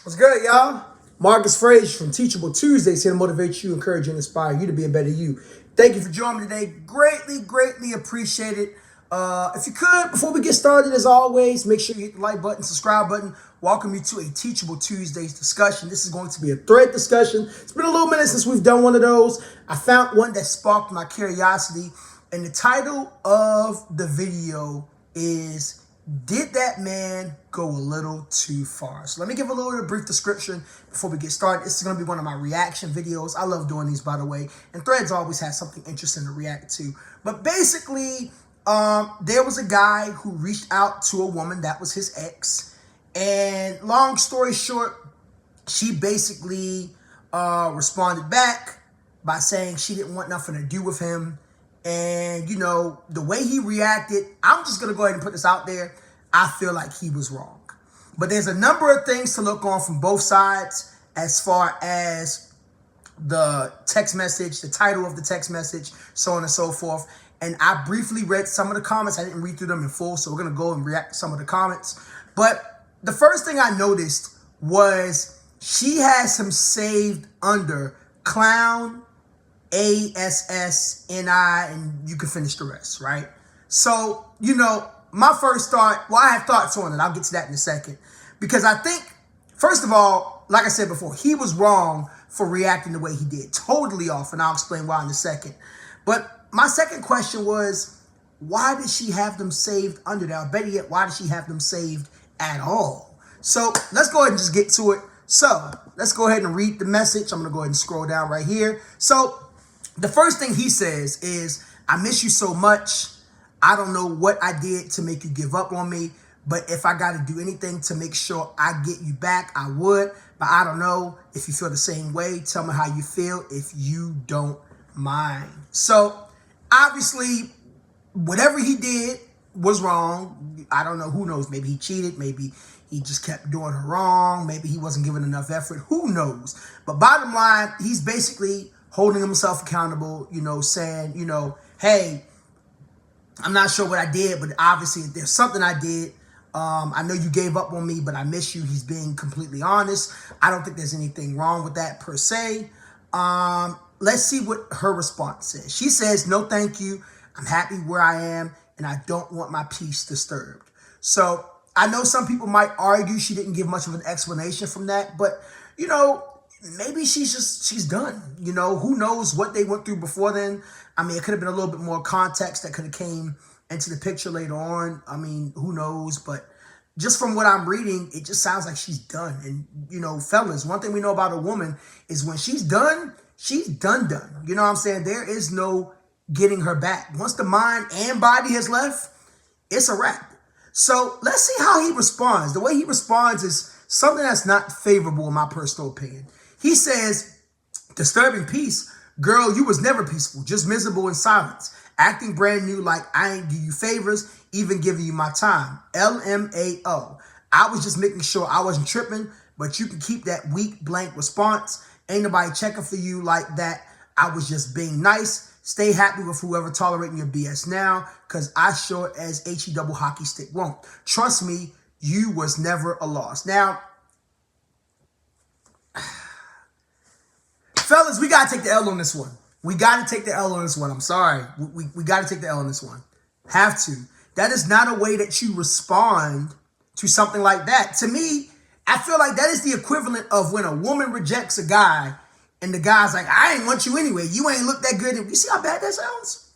What's good, y'all? Marcus Frazier from Teachable Tuesdays here to motivate you, encourage you, and inspire you to be a better you. Thank you for joining me today. Greatly appreciate it. If you could, before we get started, as always, make sure you hit the like button, subscribe button. Welcome you to a Teachable Tuesdays discussion. This is going to be a thread discussion. It's been a little minute since we've done one of those. I found one that sparked my curiosity, and the title of the video is did that man go a little too far? So let me give a little brief description before we get started. This is going to be one of my reaction videos. I love doing these, by the way. And Threads always has something interesting to react to. But basically, there was a guy who reached out to a woman that was his ex. And long story short, she basically responded back by saying she didn't want nothing to do with him. And, you know, the way he reacted, I'm just going to go ahead and put this out there. I feel like he was wrong. But there's a number of things to look on from both sides as far as the text message, the title of the text message, so on and so forth. And I briefly read some of the comments. I didn't read through them in full, so we're going to go and react to some of the comments. But the first thing I noticed was she has him saved under clown, ASSNI, and you can finish the rest, right? So, you know, my first thought, well, I have thoughts on it. I'll get to that in a second. Because I think, first of all, like I said before, he was wrong for reacting the way he did. Totally off, and I'll explain why in a second. But my second question was, why did she have them saved under that? Or better yet, why did she have them saved at all? So let's go ahead and just get to it. So let's go ahead and read the message. I'm going to go ahead and scroll down right here. So the first thing he says is, I miss you so much. I don't know what I did to make you give up on me, but if I got to do anything to make sure I get you back, I would. But I don't know if you feel the same way. Tell me how you feel if you don't mind. So obviously, whatever he did was wrong. I don't know. Who knows? Maybe he cheated. Maybe he just kept doing her wrong. Maybe he wasn't giving enough effort. Who knows? But bottom line, he's basically holding himself accountable, you know, saying, you know, hey, I'm not sure what I did, but obviously there's something I did. I know you gave up on me, but I miss you. He's being completely honest. I don't think there's anything wrong with that per se. Let's see what her response is. She says, no, thank you. I'm happy where I am, and I don't want my peace disturbed. So I know some people might argue she didn't give much of an explanation from that, but, you know, maybe she's done. You know, who knows what they went through before then. I mean, it could have been a little bit more context that could have came into the picture later on. I mean, who knows? But just from what I'm reading, it just sounds like she's done. And, you know, fellas, one thing we know about a woman is when she's done, she's done. You know what I'm saying? There is no getting her back. Once the mind and body has left, it's a wrap. So let's see how he responds. The way he responds is something that's not favorable in my personal opinion. He says, disturbing peace. Girl, you was never peaceful, just miserable in silence. Acting brand new like I ain't give you favors, even giving you my time. LMAO. I was just making sure I wasn't tripping, but you can keep that weak blank response. Ain't nobody checking for you like that. I was just being nice. Stay happy with whoever tolerating your BS now, because I sure as HE double hockey stick won't. Trust me, you was never a loss. Now, fellas, we got to take the L on this one. We got to take the L on this one. I'm sorry. We got to take the L on this one. Have to. That is not a way that you respond to something like that. To me, I feel like that is the equivalent of when a woman rejects a guy and the guy's like, I ain't want you anyway. You ain't look that good. You see how bad that sounds?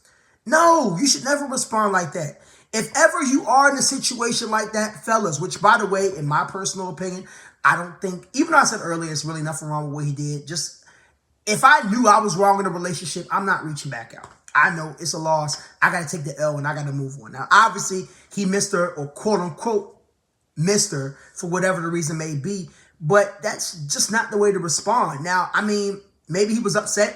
No, you should never respond like that. If ever you are in a situation like that, fellas, which by the way, in my personal opinion, I don't think, even though I said earlier, it's really nothing wrong with what he did. Just, if I knew I was wrong in a relationship, I'm not reaching back out. I know it's a loss. I got to take the L and I got to move on. Now, obviously, he missed her, or quote unquote missed her for whatever the reason may be. But that's just not the way to respond. Now, I mean, maybe he was upset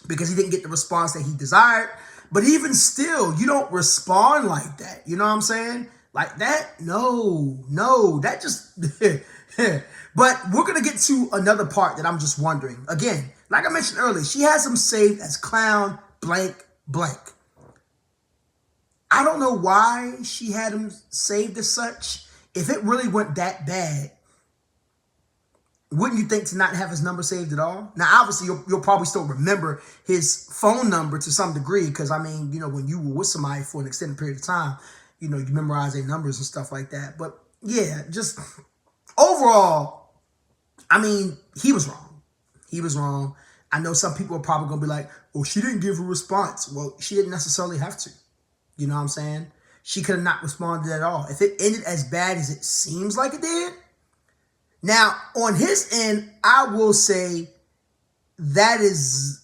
because he didn't get the response that he desired. But even still, you don't respond like that. You know what I'm saying? Like that? No, that just... But we're going to get to another part that I'm just wondering. Again, like I mentioned earlier, she has him saved as clown blank blank. I don't know why she had him saved as such. If it really went that bad, wouldn't you think to not have his number saved at all? Now, obviously, you'll probably still remember his phone number to some degree because, I mean, you know, when you were with somebody for an extended period of time, you know, you memorize their numbers and stuff like that. But, yeah, just overall, I mean, he was wrong. He was wrong. I know some people are probably going to be like, well, she didn't give a response. Well, she didn't necessarily have to. You know what I'm saying? She could have not responded at all. If it ended as bad as it seems like it did, now, on his end, I will say that is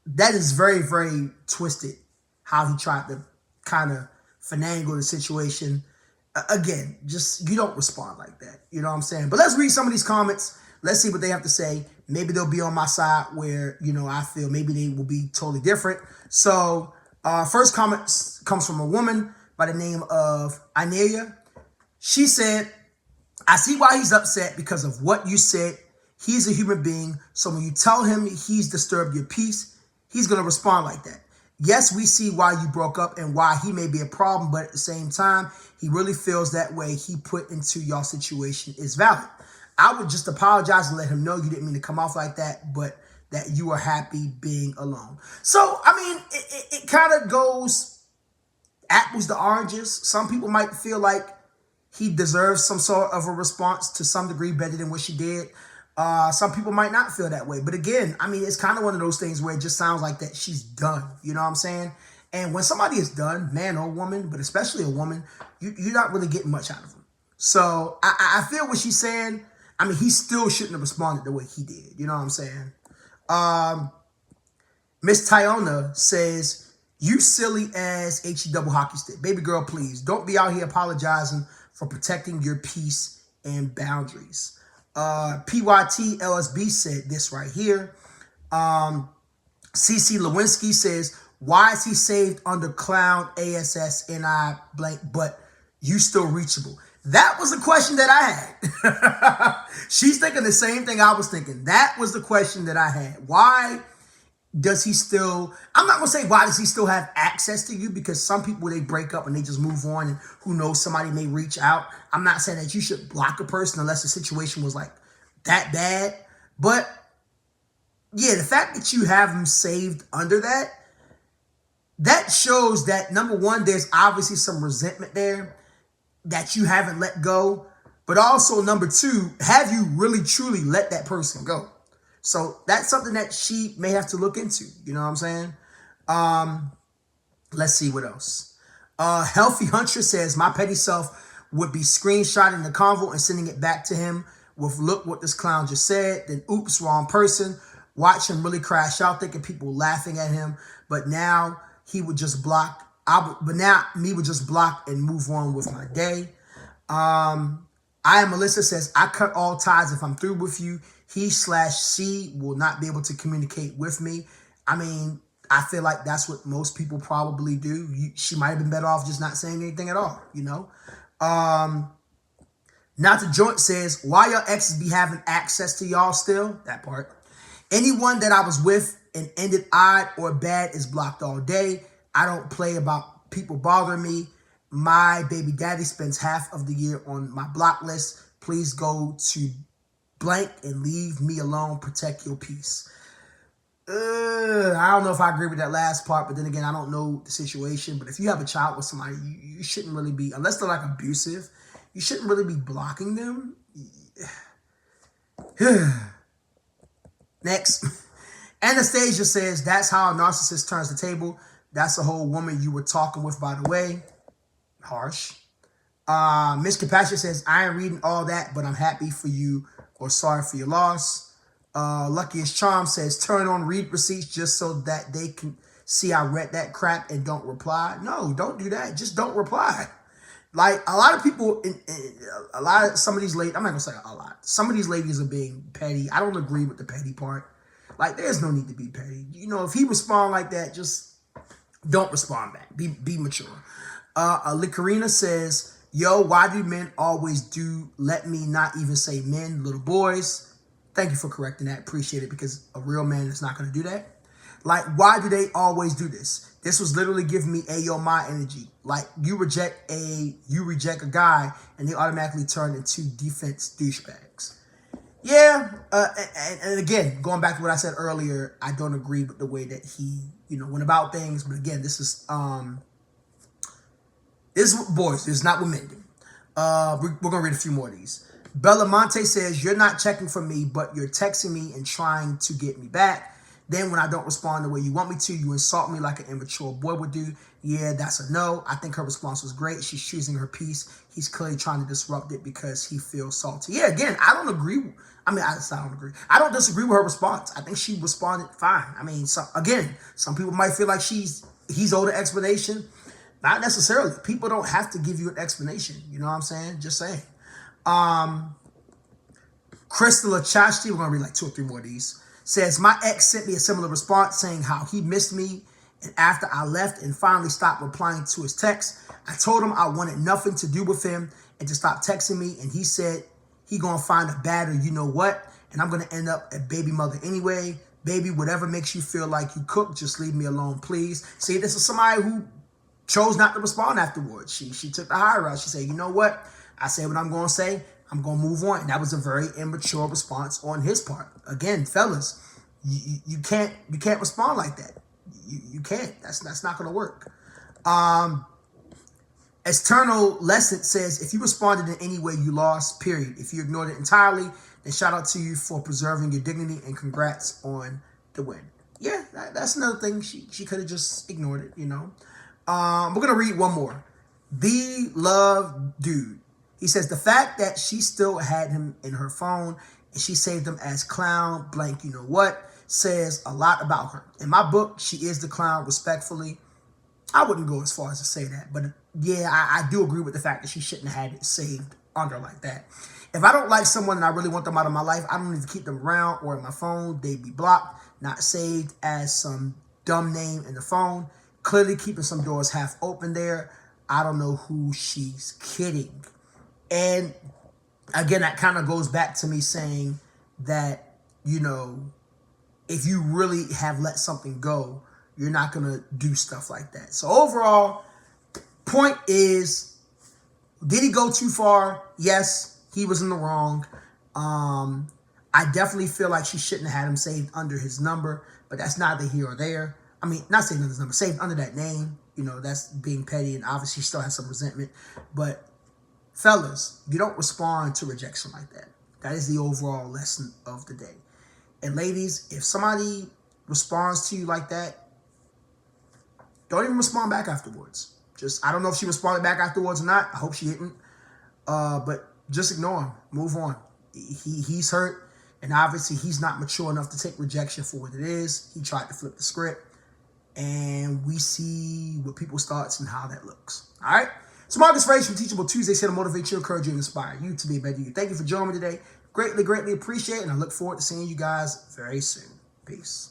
very, very twisted how he tried to kind of finagle the situation. Again, just you don't respond like that. You know what I'm saying? But let's read some of these comments. Let's see what they have to say. Maybe they'll be on my side where, you know, I feel maybe they will be totally different. So, first comment comes from a woman by the name of Anelia. She said, I see why he's upset because of what you said. He's a human being. So when you tell him he's disturbed your peace, he's going to respond like that. Yes, we see why you broke up and why he may be a problem, but at the same time, he really feels that way he put into your situation is valid. I would just apologize and let him know you didn't mean to come off like that, but that you are happy being alone. So, I mean, it kind of goes apples to oranges. Some people might feel like he deserves some sort of a response to some degree better than what she did. Some people might not feel that way. But again, I mean, it's kind of one of those things where it just sounds like that she's done. You know what I'm saying? And when somebody is done, man or woman, but especially a woman, you're not really getting much out of them. So I feel what she's saying. I mean, he still shouldn't have responded the way he did. You know what I'm saying? Miss Tyona says, you silly ass HE double hockey stick. Baby girl, please don't be out here apologizing for protecting your peace and boundaries. PYT LSB said this right here. CC Lewinsky says, why is he saved under clown ASSNI blank, but you still reachable? That was the question that I had. She's thinking the same thing I was thinking. That was the question that I had. Why does he still, I'm not going to say why does he still have access to you, because some people, they break up and they just move on, and who knows, somebody may reach out. I'm not saying that you should block a person unless the situation was like that bad. But yeah, the fact that you have him saved under that, that shows that, number one, there's obviously some resentment there that you haven't let go. But also, number two, have you really truly let that person go? So that's something that she may have to look into. You know what I'm saying? Let's see what else. Healthy Huntress says, my petty self would be screenshotting the convo and sending it back to him with, look what this clown just said. Then, oops, wrong person. Watch him really crash out thinking people laughing at him. But now he would just block. But now me would just block and move on with my day. I am Melissa says, I cut all ties if I'm through with you. He/she will not be able to communicate with me. I mean, I feel like that's what most people probably do. She might have been better off just not saying anything at all, you know? Not the Joint says, why your exes be having access to y'all still? That part. Anyone that I was with and ended odd or bad is blocked all day. I don't play about people bothering me. My baby daddy spends half of the year on my block list. Please go to blank and leave me alone. Protect your peace. I don't know if I agree with that last part, but then again, I don't know the situation. But if you have a child with somebody, you shouldn't really be, unless they're like abusive, you shouldn't really be blocking them. Next. Anastasia says, that's how a narcissist turns the table. That's the whole woman you were talking with, by the way. Harsh. Miss Compassion says, I ain't reading all that, but I'm happy for you or sorry for your loss. Luckiest Charm says, turn on read receipts just so that they can see I read that crap and don't reply. No, don't do that. Just don't reply. Like, a lot of people, some of these ladies, I'm not going to say a lot. Some of these ladies are being petty. I don't agree with the petty part. Like, there's no need to be petty. You know, if he respond like that, just don't respond back. Be mature. Licarina says, yo, why do men always do, let me not even say men, little boys? Thank you for correcting that. Appreciate it, because a real man is not going to do that. Like, why do they always do this? This was literally giving me Ayo my energy. Like, you reject a guy and they automatically turn into defense douchebags. Yeah, and again, going back to what I said earlier, I don't agree with the way that he, went about things. But again, this is boys. This is not what men do. We're gonna read a few more of these. Belamonte says, "You're not checking for me, but you're texting me and trying to get me back. Then when I don't respond the way you want me to, you insult me like an immature boy would do. Yeah, that's a no." I think her response was great. She's choosing her peace. He's clearly trying to disrupt it because he feels salty. Yeah, again, I don't agree. I don't agree. I don't disagree with her response. I think she responded fine. Some people might feel like he's owed an explanation. Not necessarily. People don't have to give you an explanation. You know what I'm saying? Just saying. Crystal Chachty, we're going to read like 2 or 3 more of these, says, "My ex sent me a similar response saying how he missed me. And after I left and finally stopped replying to his text, I told him I wanted nothing to do with him and to stop texting me. And he said he going to find a badder, you know what? And I'm going to end up a baby mother anyway. Baby, whatever makes you feel like you cook, just leave me alone, please." See, this is somebody who chose not to respond afterwards. She took the high route. She said, "You know what? I say what I'm going to say. I'm going to move on." And that was a very immature response on his part. Again, fellas, you can't respond like that. You can't. That's not going to work. External Lesson says, "If you responded in any way, you lost, period. If you ignored it entirely, then shout out to you for preserving your dignity and congrats on the win." Yeah, that's another thing. She could have just ignored it, We're going to read one more. The Love Dude. He says, "The fact that she still had him in her phone and she saved him as clown blank, you know what, says a lot about her. In my book, she is the clown, respectfully." I wouldn't go as far as to say that. But yeah, I do agree with the fact that she shouldn't have had it saved under like that. If I don't like someone and I really want them out of my life, I don't need to keep them around or in my phone. They'd be blocked, not saved as some dumb name in the phone. Clearly keeping some doors half open there. I don't know who she's kidding. And again, that kind of goes back to me saying that, if you really have let something go, you're not going to do stuff like that. So overall, point is, did he go too far? Yes, he was in the wrong. I definitely feel like she shouldn't have had him saved under his number, but that's neither here or there. I mean, not saved under his number, saved under that name. That's being petty, and obviously still has some resentment. But fellas, you don't respond to rejection like that. That is the overall lesson of the day. And ladies, if somebody responds to you like that, don't even respond back afterwards. I don't know if she responded back afterwards or not. I hope she didn't. But just ignore him. Move on. He's hurt, and obviously he's not mature enough to take rejection for what it is. He tried to flip the script, and we see what people's thoughts and how that looks. All right? So Marcus Frazier from Teachable Tuesdays here to motivate you, encourage you, and inspire you to be a better you. Thank you for joining me today. Greatly, greatly appreciate it, and I look forward to seeing you guys very soon. Peace.